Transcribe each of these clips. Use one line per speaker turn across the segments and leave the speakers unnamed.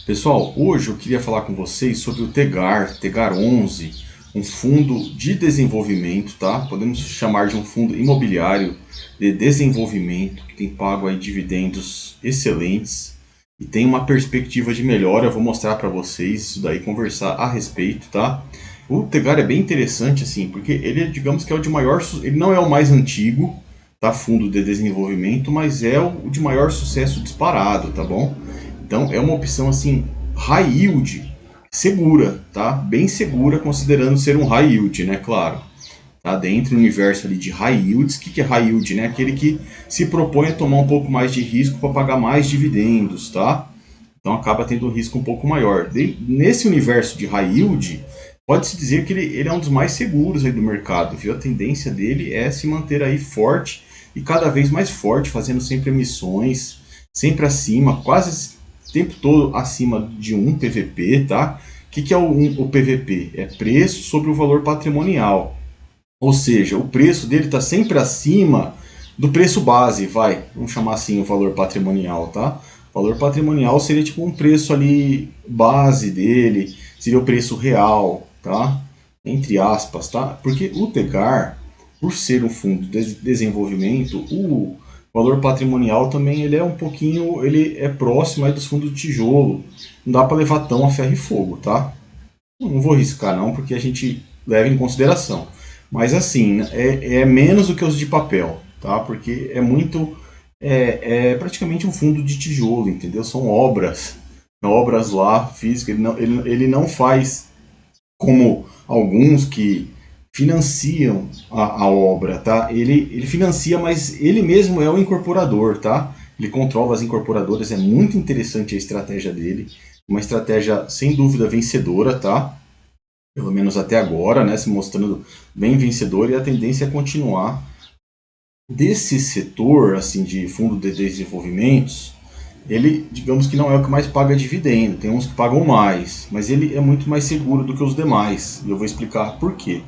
Pessoal, hoje eu queria falar com vocês sobre o Tegar 11, um fundo de desenvolvimento, tá? Podemos chamar de um fundo imobiliário de desenvolvimento que tem pago aí dividendos excelentes e tem uma perspectiva de melhora. Eu vou mostrar para vocês isso daí, conversar a respeito, tá? O Tegar é bem interessante assim, porque ele, digamos que é o de maior, ele não é o mais antigo, tá? Fundo de desenvolvimento, mas é o de maior sucesso disparado, tá bom? Então é uma opção assim, high yield, segura, tá? Bem segura, considerando ser um high yield, né? Claro. Tá? Dentro do universo ali de high yields, o que é high yield? Né? Aquele que se propõe a tomar um pouco mais de risco para pagar mais dividendos, tá? Então acaba tendo um risco um pouco maior. Nesse universo de high yield, pode-se dizer que ele é um dos mais seguros aí do mercado, viu? A tendência dele é se manter aí forte e cada vez mais forte, fazendo sempre emissões, sempre acima, quase o tempo todo acima de 1 PVP, tá? O que é o PVP? É preço sobre o valor patrimonial. Ou seja, o preço dele está sempre acima do preço base, vai, vamos chamar assim o valor patrimonial, tá? O valor patrimonial seria tipo um preço ali base dele, seria o preço real, tá? Entre aspas, tá? Porque o Tegar, por ser um fundo de desenvolvimento, o valor patrimonial também ele é um pouquinho, ele é próximo aí dos fundos de tijolo. Não dá para levar tão a ferro e fogo, tá? Não vou riscar não, porque a gente leva em consideração. Mas assim, é menos do que os de papel, tá? Porque é muito, é praticamente um fundo de tijolo, entendeu? São obras lá físicas. Ele não faz como alguns que financiam a obra, tá? Ele financia, mas ele mesmo é o incorporador, tá? Ele controla as incorporadoras, é muito interessante a estratégia dele, uma estratégia sem dúvida vencedora, tá? Pelo menos até agora, né? Se mostrando bem vencedor e a tendência é continuar. Desse setor, assim, de fundo de desenvolvimentos, ele, digamos que não é o que mais paga dividendo, tem uns que pagam mais, mas ele é muito mais seguro do que os demais, e eu vou explicar por quê,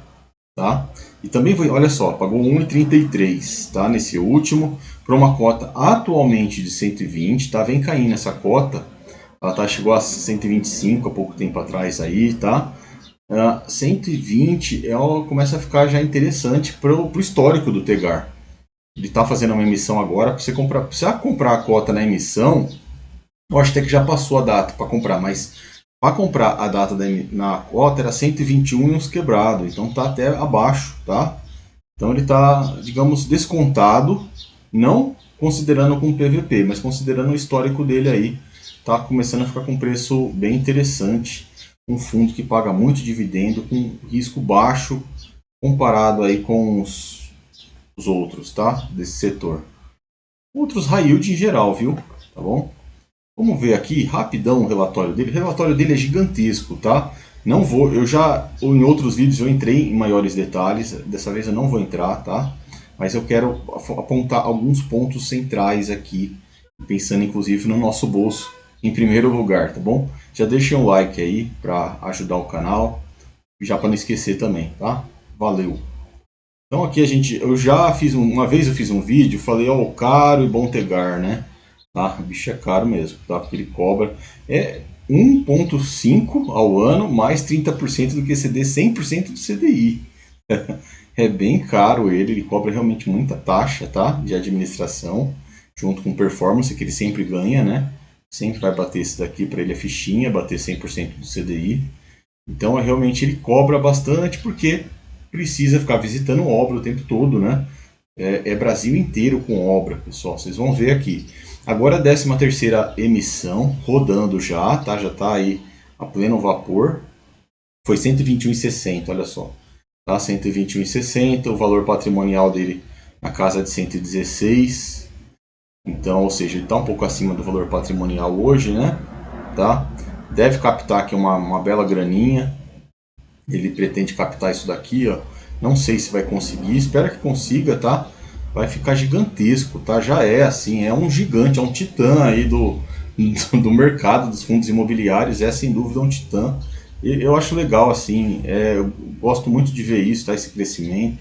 tá? E também, olha só, pagou 1,33, tá? Nesse último, por uma cota atualmente de 120, tá? Vem caindo essa cota, ela chegou a 125 há pouco tempo atrás aí, tá? 120 começa a ficar já interessante para o histórico do Tegar. Ele está fazendo uma emissão agora, para você comprar a cota na emissão, eu acho até que já passou a data para comprar, mas para comprar a data na cota era 121 e uns quebrado, então está até abaixo, tá? Então ele está, digamos, descontado, não considerando com PVP, mas considerando o histórico dele aí, está começando a ficar com um preço bem interessante, um fundo que paga muito dividendo com risco baixo comparado aí com os outros, tá? Desse setor. Outros high yield em geral, viu? Tá bom? Vamos ver aqui rapidão o relatório dele. O relatório dele é gigantesco, tá? Não vou, eu já em outros vídeos eu entrei em maiores detalhes, dessa vez eu não vou entrar, tá? Mas eu quero apontar alguns pontos centrais aqui, pensando inclusive no nosso bolso em primeiro lugar, tá bom? Já deixem um like aí para ajudar o canal, já para não esquecer também, tá? Valeu! Então aqui eu já fiz uma vez eu fiz um vídeo, falei ó, caro e bom Tegar, né? Tá? O bicho é caro mesmo, tá? Porque ele cobra 1,5 ao ano mais 30% do QCD, 100% do CDI. É bem caro ele cobra realmente muita taxa, tá? De administração, junto com performance que ele sempre ganha, né? Sempre vai bater esse daqui para ele a fichinha, bater 100% do CDI. Então realmente ele cobra bastante porque precisa ficar visitando obra o tempo todo, né? É Brasil inteiro com obra, pessoal. Vocês vão ver aqui. Agora a 13ª emissão, rodando já, tá? Já está aí a pleno vapor. Foi 121,60, olha só. Tá? 121,60, o valor patrimonial dele na casa de 116. Então, ou seja, ele está um pouco acima do valor patrimonial hoje, né? Tá? Deve captar aqui uma bela graninha. Ele pretende captar isso daqui, ó. Não sei se vai conseguir, espero que consiga, tá? Vai ficar gigantesco, tá? Já é assim, é um gigante, é um titã aí do mercado dos fundos imobiliários, é sem dúvida um titã. E eu acho legal assim, eu gosto muito de ver isso, tá? Esse crescimento.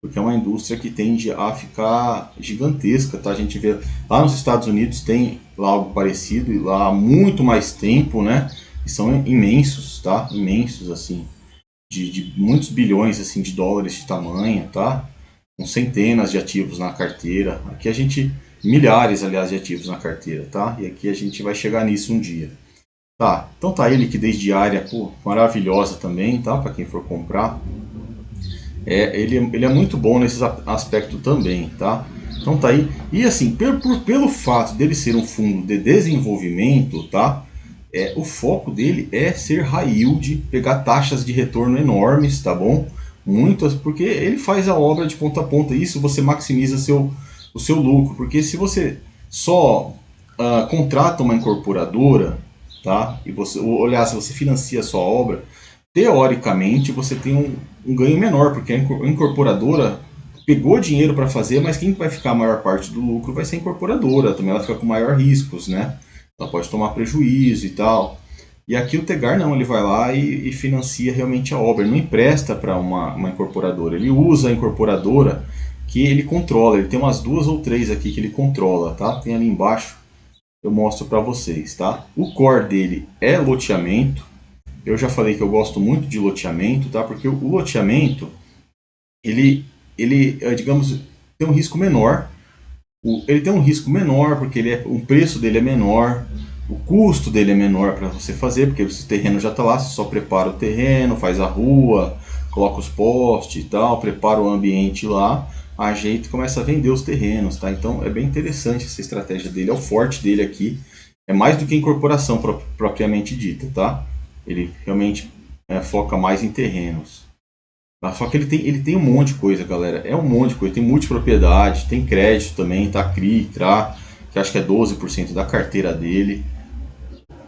porque é uma indústria que tende a ficar gigantesca, tá? A gente vê lá nos Estados Unidos tem lá algo parecido, e lá há muito mais tempo, né? E são imensos, tá? Imensos, assim, de muitos bilhões, assim, de dólares de tamanho, tá? Com centenas de ativos na carteira. Aqui a gente, milhares, aliás, de ativos na carteira, tá? E aqui a gente vai chegar nisso um dia. Tá, então tá aí, liquidez diária, pô, maravilhosa também, tá? Para quem for comprar. Ele é muito bom nesse aspecto também, tá? Então tá aí. E assim, pelo fato dele ser um fundo de desenvolvimento, tá? O foco dele é ser high yield, pegar taxas de retorno enormes, tá bom? Muitas, porque ele faz a obra de ponta a ponta. Isso você maximiza o seu lucro, porque se você só contrata uma incorporadora, tá? E você olhar se você financia a sua obra, teoricamente você tem um ganho menor, porque a incorporadora pegou dinheiro para fazer, mas quem vai ficar a maior parte do lucro vai ser a incorporadora, também ela fica com maior riscos, né? Ela pode tomar prejuízo e tal. E aqui o Tegar não, ele vai lá e financia realmente a obra, ele não empresta para uma incorporadora, ele usa a incorporadora que ele controla, ele tem umas 2 ou 3 aqui que ele controla, tá? Tem ali embaixo, eu mostro para vocês, tá? O core dele é loteamento. Eu já falei que eu gosto muito de loteamento, tá? Porque o loteamento, ele digamos, tem um risco menor. Ele tem um risco menor porque o preço dele é menor, o custo dele é menor para você fazer, porque o terreno já está lá, você só prepara o terreno, faz a rua, coloca os postes e tal, prepara o ambiente lá, ajeita e começa a vender os terrenos, tá? Então é bem interessante essa estratégia dele, é o forte dele aqui, é mais do que incorporação propriamente dita, tá? Ele realmente foca mais em terrenos. Só que ele tem um monte de coisa, galera. É um monte de coisa. Tem multipropriedade, tem crédito também, tá? CRI, CRA, que acho que é 12% da carteira dele.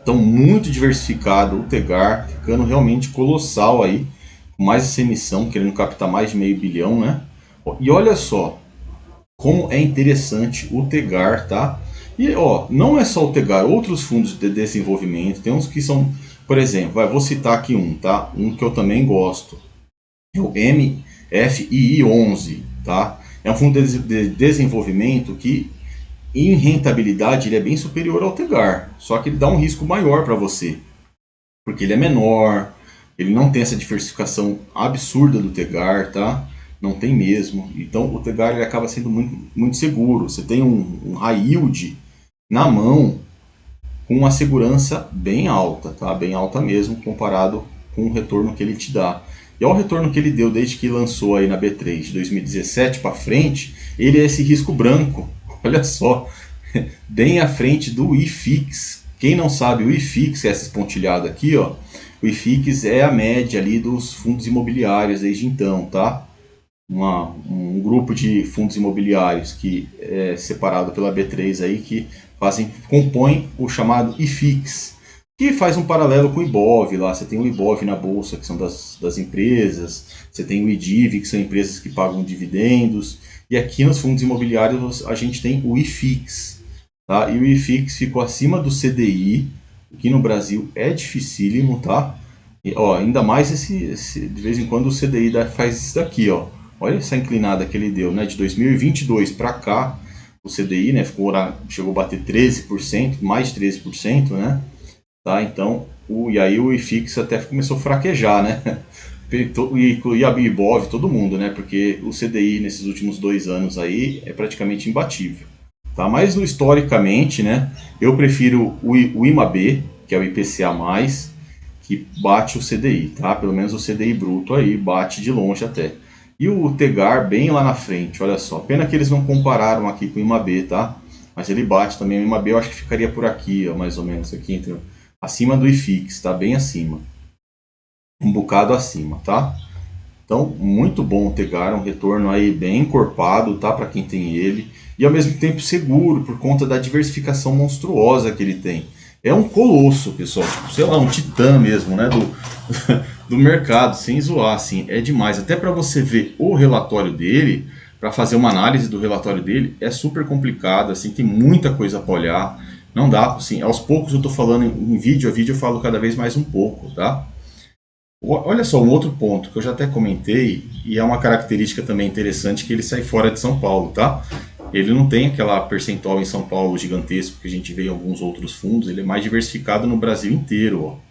Então, muito diversificado o Tegar, ficando realmente colossal aí, com mais essa emissão, querendo captar mais de meio bilhão, né? E olha só como é interessante o Tegar, tá? E ó, não é só o Tegar, outros fundos de desenvolvimento, tem uns que são, por exemplo, vou citar aqui um, tá? Um que eu também gosto, é o MFII11, tá? É um fundo de desenvolvimento que em rentabilidade ele é bem superior ao Tegar, só que ele dá um risco maior para você, porque ele é menor, ele não tem essa diversificação absurda do Tegar, tá? Não tem mesmo. Então o Tegar ele acaba sendo muito, muito seguro. Você tem um high yield na mão com uma segurança bem alta, tá? Bem alta mesmo comparado com o retorno que ele te dá. E ao retorno que ele deu desde que lançou aí na B3 de 2017 para frente, ele é esse risco branco. Olha só, bem à frente do IFIX. Quem não sabe, o IFIX é essa espontilhada aqui, ó. O IFIX é a média ali dos fundos imobiliários desde então, tá? Um grupo de fundos imobiliários que é separado pela B3 aí que compõem o chamado IFIX, que faz um paralelo com o IBOV lá. Você tem o IBOV na bolsa, que são das empresas, você tem o IDIV, que são empresas que pagam dividendos, e aqui nos fundos imobiliários a gente tem o IFIX, tá? E o IFIX ficou acima do CDI, o que no Brasil é dificílimo, tá? E, ó, ainda mais de vez em quando o CDI faz isso daqui, ó. Olha essa inclinada que ele deu, né? De 2022 para cá, o CDI, né, chegou a bater 13%, mais de 13%, né? Tá? Então, e aí o IFIX até começou a fraquejar, né? E a Ibov, todo mundo, né? Porque o CDI nesses últimos 2 anos aí é praticamente imbatível. Tá? Mas historicamente, né? Eu prefiro o IMAB, que é o IPCA+, que bate o CDI, tá? Pelo menos o CDI bruto aí bate de longe até. E o Tegar bem lá na frente, olha só. Pena que eles não compararam aqui com o IMAB, tá? Mas ele bate também. O IMAB eu acho que ficaria por aqui, ó, mais ou menos aqui, acima do IFIX, tá? Bem acima. Um bocado acima, tá? Então, muito bom o Tegar, um retorno aí bem encorpado, tá? Para quem tem ele. E ao mesmo tempo seguro, por conta da diversificação monstruosa que ele tem. É um colosso, pessoal. Tipo, sei lá, um titã mesmo, né? Do mercado, sem zoar, assim. É demais. Até para você ver o relatório dele, para fazer uma análise do relatório dele, é super complicado, assim. Tem muita coisa para olhar. Não dá, assim. Aos poucos eu tô falando em vídeo a vídeo, eu falo cada vez mais um pouco, tá? Olha só, um outro ponto que eu já até comentei, e é uma característica também interessante, que ele sai fora de São Paulo, tá? Ele não tem aquela percentual em São Paulo gigantesco que a gente vê em alguns outros fundos, ele é mais diversificado no Brasil inteiro, ó.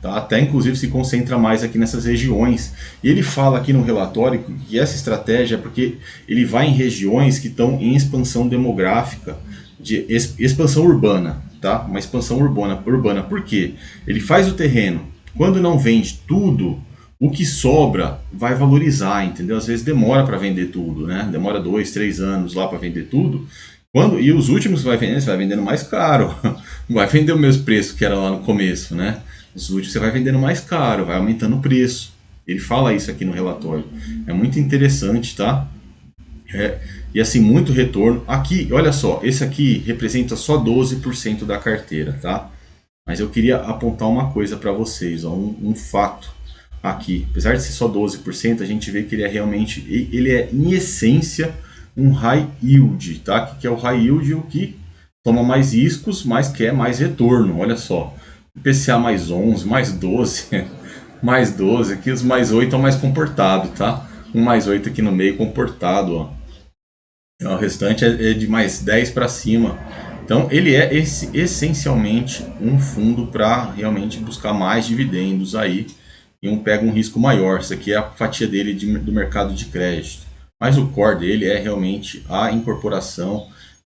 Tá? Até inclusive se concentra mais aqui nessas regiões. E ele fala aqui no relatório que essa estratégia é porque ele vai em regiões que estão em expansão demográfica, de expansão urbana, tá? Uma expansão urbana. Por quê? Ele faz o terreno. Quando não vende tudo, o que sobra vai valorizar, entendeu? Às vezes demora para vender tudo, né? Demora 2, 3 anos lá para vender tudo. E os últimos que vai vender, você vai vendendo mais caro. Não vai vender o mesmo preço que era lá no começo, né? Os últimos você vai vendendo mais caro, vai aumentando o preço. Ele fala isso aqui no relatório. É muito interessante, tá? E assim, muito retorno. Aqui, olha só, esse aqui representa só 12% da carteira, tá? Mas eu queria apontar uma coisa para vocês, ó, um fato aqui. Apesar de ser só 12%, a gente vê que ele é realmente, ele é em essência um high yield, tá? Que é o high yield, o que toma mais riscos, mas quer mais retorno. Olha só, IPCA mais 11, mais 12, mais 12, aqui os mais 8 estão mais comportados, tá? Um mais 8 aqui no meio comportado, ó. O restante é de mais 10 para cima. Então ele é essencialmente um fundo para realmente buscar mais dividendos aí e pega um risco maior. Isso aqui é a fatia dele do mercado de crédito. Mas o core dele é realmente a incorporação,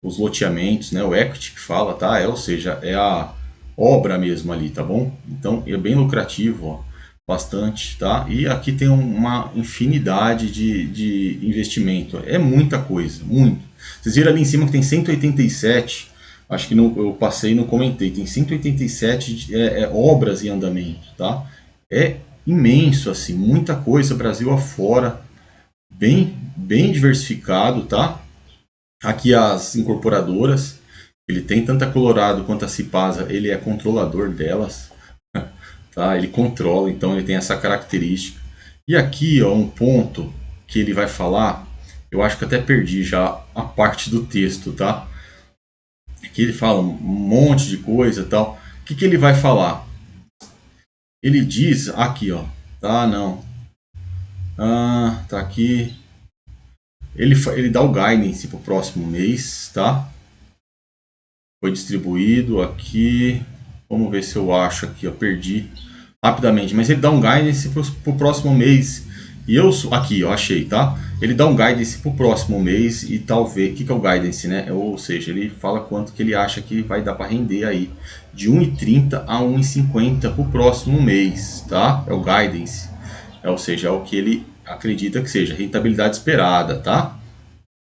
os loteamentos, né? O equity que fala, tá? Ou seja, é a obra mesmo ali, tá bom? Então é bem lucrativo, ó, bastante, tá? E aqui tem uma infinidade de investimento. É muita coisa, muito. Vocês viram ali em cima que tem 187, acho que eu passei e não comentei, tem 187 obras em andamento, tá? É imenso, assim, muita coisa, Brasil afora, bem diversificado, tá? Aqui as incorporadoras, ele tem tanto a Colorado quanto a Cipasa, ele é controlador delas, tá? Ele controla, então ele tem essa característica. E aqui, ó, um ponto que ele vai falar, eu acho que até perdi já a parte do texto, tá? Aqui ele fala um monte de coisa, tal. O que ele vai falar? Ele diz aqui, ó, tá? Não, tá aqui. Ele dá o guidance para o próximo mês, tá? Foi distribuído aqui. Vamos ver se eu acho aqui, eu perdi rapidamente. Mas ele dá um guidance para o próximo mês. E eu aqui, eu achei, tá? Ele dá um guidance para o próximo mês e talvez. O que é o guidance, né? Ou seja, ele fala quanto que ele acha que vai dar para render aí. De 1,30 a 1,50 para o próximo mês, tá? É o guidance. Ou seja, é o que ele acredita que seja rentabilidade esperada, tá?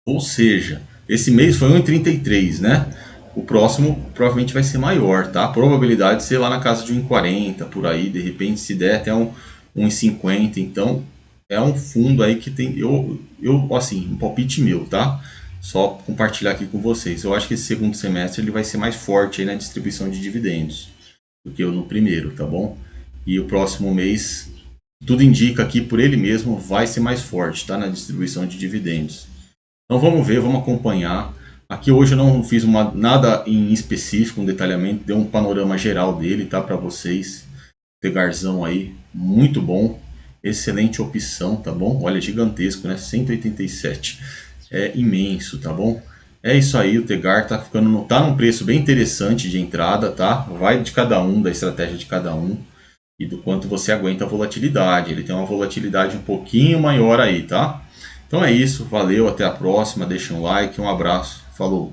Ou seja, esse mês foi 1,33, né? O próximo provavelmente vai ser maior, tá? A probabilidade de ser lá na casa de 1,40 por aí, de repente se der até 1,50. Então é um fundo aí que tem, eu assim, um palpite meu, tá? Só compartilhar aqui com vocês. Eu acho que esse segundo semestre ele vai ser mais forte aí na distribuição de dividendos do que no primeiro, tá bom? E o próximo mês, tudo indica aqui por ele mesmo, vai ser mais forte, tá? Na distribuição de dividendos. Então vamos ver, vamos acompanhar. Aqui hoje eu não fiz nada em específico, um detalhamento, deu um panorama geral dele, tá, para vocês. Tegarzão aí, muito bom, excelente opção, tá bom? Olha, gigantesco, né? 187, é imenso, tá bom? É isso aí, o Tegar tá tá num preço bem interessante de entrada, tá? Vai de cada um, da estratégia de cada um e do quanto você aguenta a volatilidade. Ele tem uma volatilidade um pouquinho maior aí, tá? Então é isso, valeu, até a próxima, deixa um like, um abraço, falou!